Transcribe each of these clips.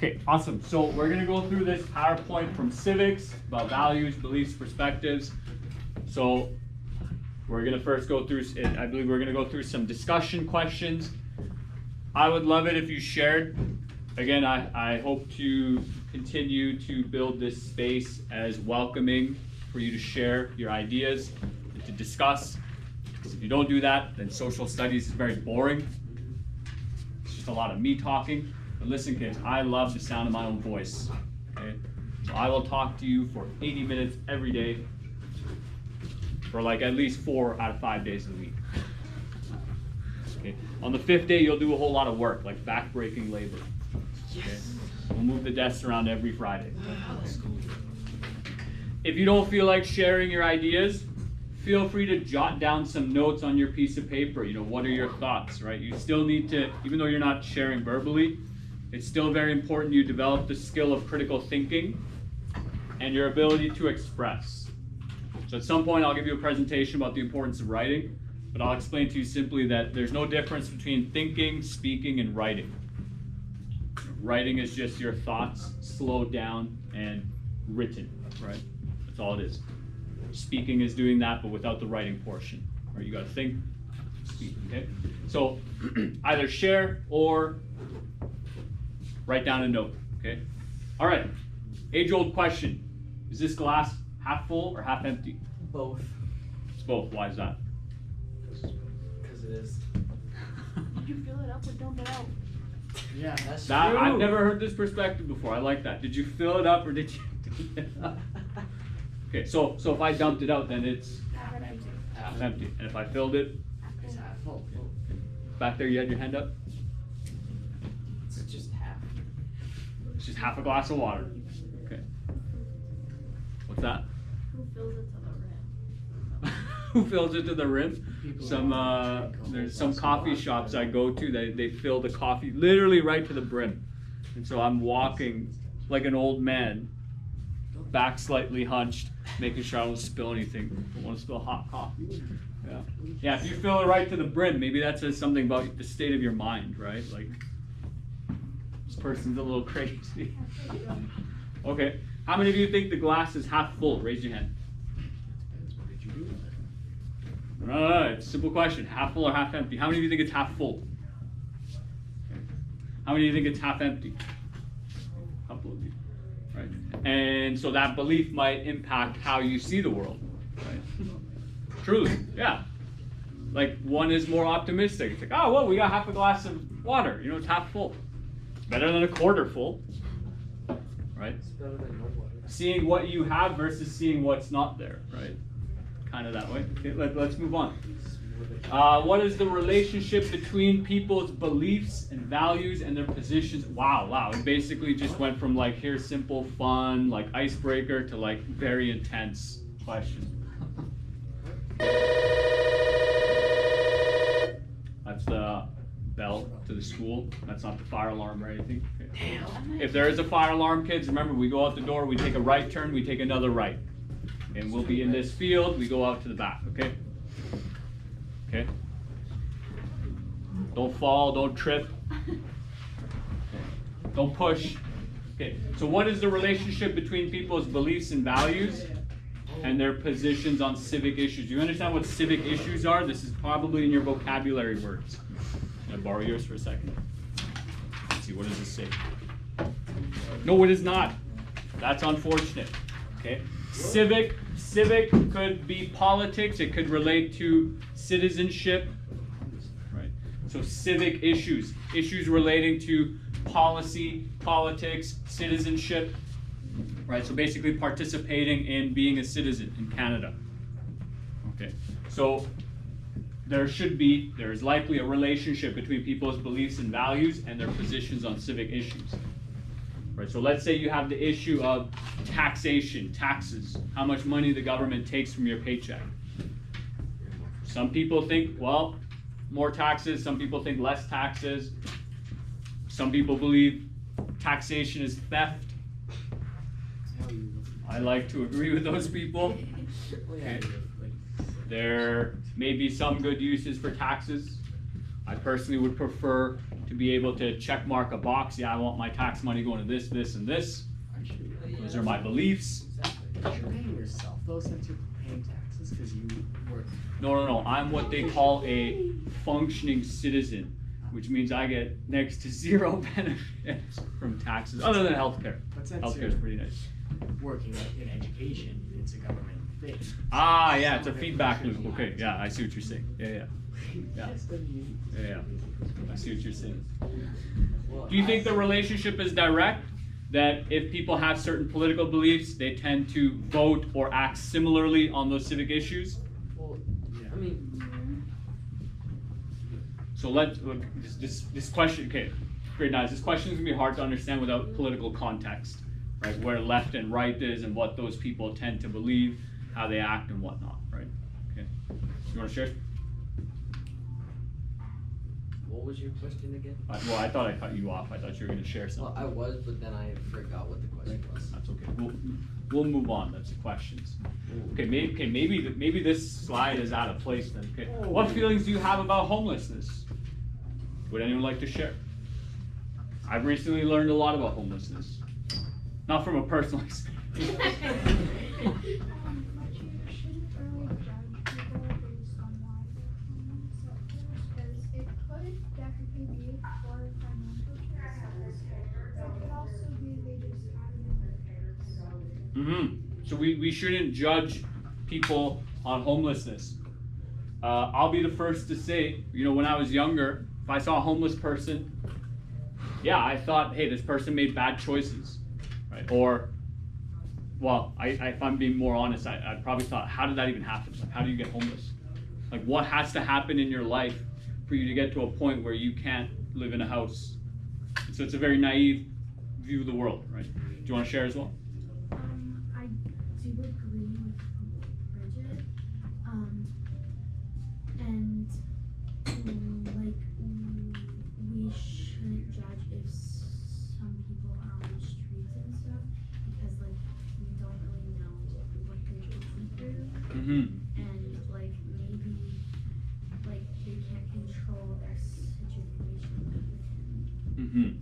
Okay, awesome. So we're gonna go through this PowerPoint from civics, about values, beliefs, perspectives. So we're gonna first go through, I believe we're gonna go through some discussion questions. I would love it if you shared. Again, I hope to continue to build this space as welcoming for you to share your ideas and to discuss. Because if you don't do that, then social studies is very boring. It's just a lot of me talking. But listen, kids, I love the sound of my own voice. Okay? So I will talk to you for 80 minutes every day for like at least 4 out of 5 days of the week. Okay? On the 5th day, you'll do a whole lot of work, like back-breaking labor. Okay? We'll move the desks around every Friday. If you don't feel like sharing your ideas, feel free to jot down some notes on your piece of paper. You know, what are your thoughts, right? You still need to, even though you're not sharing verbally, it's still very important you develop the skill of critical thinking and your ability to express. So at some point I'll give you a presentation about the importance of writing, but I'll explain to you simply that there's no difference between thinking, speaking, and writing. Writing is just your thoughts slowed down and written, right? That's all it is. Speaking is doing that, but without the writing portion. Right? You got to think, speak. Okay. So either share or write down a note. Okay. All right. Age-old question: is this glass half full or half empty? Both. It's both. Why is that? Because it is. Did you fill it up or dump it out? Yeah, that's That, true. I've never heard this perspective before. I like that. Did you fill it up or did you? Okay. So if I dumped it out, then it's Half empty. half empty. And if I filled it, It's half full. back there you had your hand up. It's just half. It's just half a glass of water. Okay. What's that? Who fills it to the rim? Who fills it to the rim? People Some that drink a there's whole some glass of coffee water. shops I go to, they fill the coffee literally right to the brim. And so I'm walking like an old man, back slightly hunched, making sure I don't spill anything. I don't want to spill hot coffee. Yeah. Yeah, if you fill it right to the brim, maybe that says something about the state of your mind, right? Like, this person's a little crazy. Okay. How many of you think the glass is half full? Raise your hand. What did you do with it? No, it's a simple question. Half full or half empty? How many of you think it's half full? How many of you think it's half empty? A couple of you, right? And so that belief might impact how you see the world, right? Truly, yeah. Like one is more optimistic. It's like, oh, well, we got half a glass of water. You know, it's half full. It's better than a quarter full, right? It's better than no water. Seeing what you have versus seeing what's not there, right? Kind of that way. Okay, let's move on. What is the relationship between people's beliefs and values and their positions? Wow. It basically just went from like, here's simple, fun, like icebreaker to like very intense question. That's the bell to the school. That's not the fire alarm or anything. Okay. If there is a fire alarm, kids, remember we go out the door, we take a right turn, we take another right. And we'll be in this field, we go out to the back, okay? Okay? Don't fall, don't trip. Don't push. Okay, so what is the relationship between people's beliefs and values and their positions on civic issues? Do you understand what civic issues are? This is probably in your vocabulary words. Can I borrow yours for a second? Let's see, what does this say? No, it is not. That's unfortunate. Okay? Civic could be politics. It could relate to citizenship. Right? So civic issues relating to policy, politics, citizenship. Right? So basically participating in being a citizen in Canada. Okay. So there is likely a relationship between people's beliefs and values and their positions on civic issues. Right, so let's say you have the issue of taxation, taxes, how much money the government takes from your paycheck. Some people think, well, more taxes, some people think less taxes. Some people believe taxation is theft. I like to agree with those people. Okay. There may be some good uses for taxes. I personally would prefer to to be able to check mark a box. Yeah, I want my tax money going to this, this, and this. Those are my beliefs. But you're paying yourself though, since you're paying taxes, because you work. No. I'm what they call a functioning citizen, which means I get next to zero benefits from taxes, other than healthcare. But since Healthcare you're is pretty nice. working in education, it's a government thing. Ah, yeah, it's a feedback loop. Okay, yeah, I see what you're saying. Yeah. Yeah. Yeah. I see what you're saying. Do you think the relationship is direct? That if people have certain political beliefs, they tend to vote or act similarly on those civic issues? Well, Yeah. I mean, So this question, okay, grade 9, this question is gonna be hard to understand without political context, right? Where left and right is and what those people tend to believe, how they act and whatnot, right? Okay, you wanna share? what was your question again? Well, I thought I cut you off. I thought you were gonna share Well, something. I was, but then I forgot what the question was. That's okay. We'll move on. That's the questions. Okay, maybe this slide is out of place then. Okay, what feelings do you have about homelessness? Would anyone like to share? I've recently learned a lot about homelessness, not from a personal experience. But you shouldn't really judge people based on why they're homeless at first, because it could definitely be for financial choices. It could also be they just had enough. So we shouldn't judge people on homelessness. I'll be the first to say, when I was younger, if I saw a homeless person, yeah, I thought, hey, this person made bad choices, right? Or, well, if I'm being more honest, I probably thought, how did that even happen? Like, how do you get homeless? Like, what has to happen in your life for you to get to a point where you can't live in a house? So it's a very naive view of the world, right? Do you want to share as well? I do agree with Bridget. And we shouldn't judge if some people are on the streets and stuff because we don't really know what they're going through. And maybe they can't control their situation.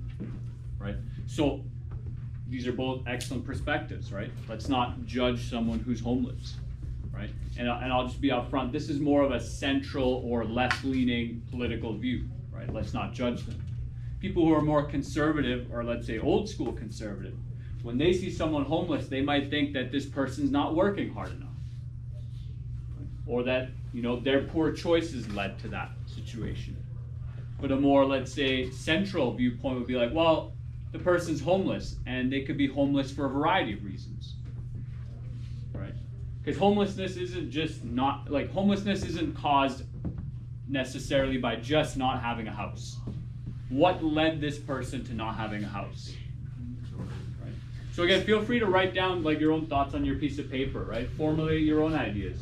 Right. So these are both excellent perspectives, right? Let's not judge someone who's homeless, right? And I'll just be upfront. This is more of a central or left-leaning political view, right? Let's not judge them. People who are more conservative, or let's say old school conservative, when they see someone homeless, they might think that this person's not working hard enough, right? Or that their poor choices led to that situation. But a more, let's say, central viewpoint would be like, well, the person's homeless, and they could be homeless for a variety of reasons, right? Because homelessness isn't caused necessarily by just not having a house. What led this person to not having a house, right? So again, feel free to write down your own thoughts on your piece of paper, right? Formulate your own ideas.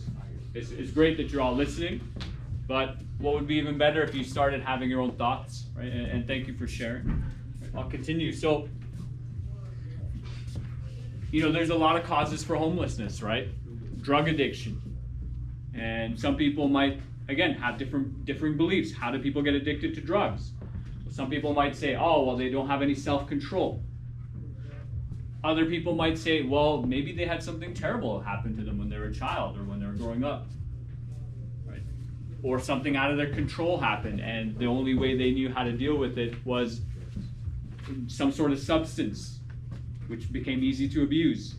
It's great that you're all listening, but what would be even better if you started having your own thoughts, right? And thank you for sharing. I'll continue. So, there's a lot of causes for homelessness, right? Drug addiction. And some people might, again, have differing beliefs. How do people get addicted to drugs? Some people might say, oh, well, they don't have any self-control. Other people might say, well, maybe they had something terrible happen to them when they were a child or when they were growing up. Right? Or something out of their control happened, and the only way they knew how to deal with it was some sort of substance, which became easy to abuse,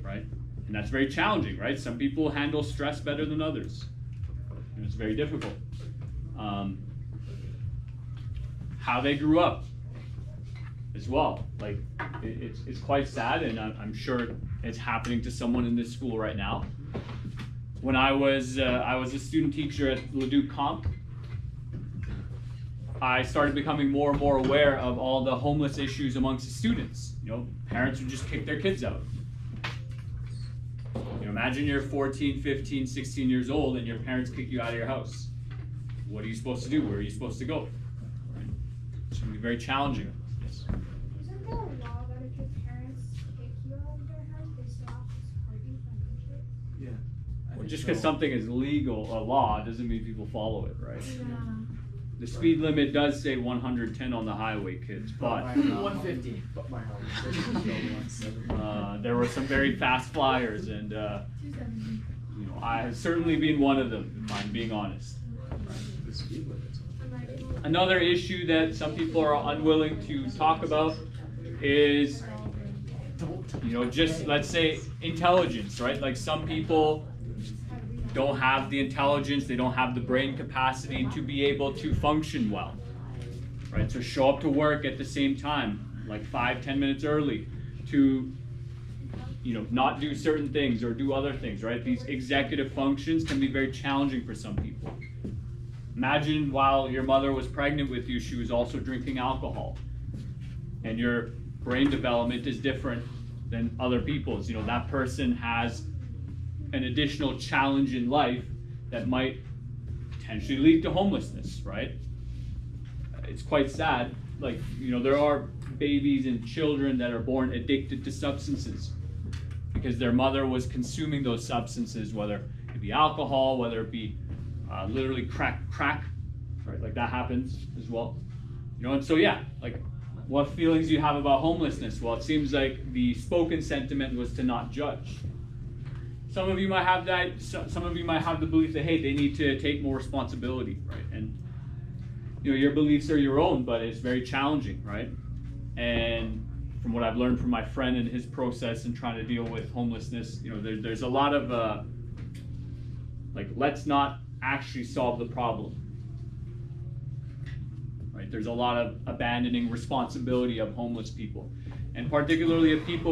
right? And that's very challenging, right? Some people handle stress better than others, and it's very difficult. How they grew up as well, it's quite sad, and I'm sure it's happening to someone in this school right now. When I was a student teacher at Leduc Comp, I started becoming more and more aware of all the homeless issues amongst the students. Parents would just kick their kids out. Imagine you're 14, 15, 16 years old and your parents kick you out of your house. What are you supposed to do? Where are you supposed to go? Right? It's going to be very challenging. Yes. Isn't there a law that if your parents kick you out of their house, they still have to support you financially? Yeah. Well, just because something is legal, a law, doesn't mean people follow it, right? Yeah. The speed limit does say 110 on the highway, kids, but 150. But my house is still 170. there were some very fast flyers, and 270. you know, I have certainly been one of them, if I'm being honest. The speed limit's on. Another issue that some people are unwilling to talk about is, you know, just let's say intelligence, right? Like some people don't have the intelligence, they don't have the brain capacity to be able to function well, right? So show up to work at the same time, like 5-10 minutes early, to, you know, not do certain things or do other things, right? These executive functions can be very challenging for some people. Imagine while your mother was pregnant with you, she was also drinking alcohol, and your brain development is different than other people's. You know, that person has an additional challenge in life that might potentially lead to homelessness, right? It's quite sad. Like, you know, there are babies and children that are born addicted to substances because their mother was consuming those substances, whether it be alcohol, whether it be literally crack, right? Like that happens as well. You know, and so yeah, like what feelings do you have about homelessness? Well, it seems like the spoken sentiment was to not judge. Some of you might have that, some of you might have the belief that, hey, they need to take more responsibility, right? And, you know, your beliefs are your own, but it's very challenging, right? And from what I've learned from my friend and his process in trying to deal with homelessness, you know, there's a lot of, like, let's not actually solve the problem, right? There's a lot of abandoning responsibility of homeless people, and particularly of people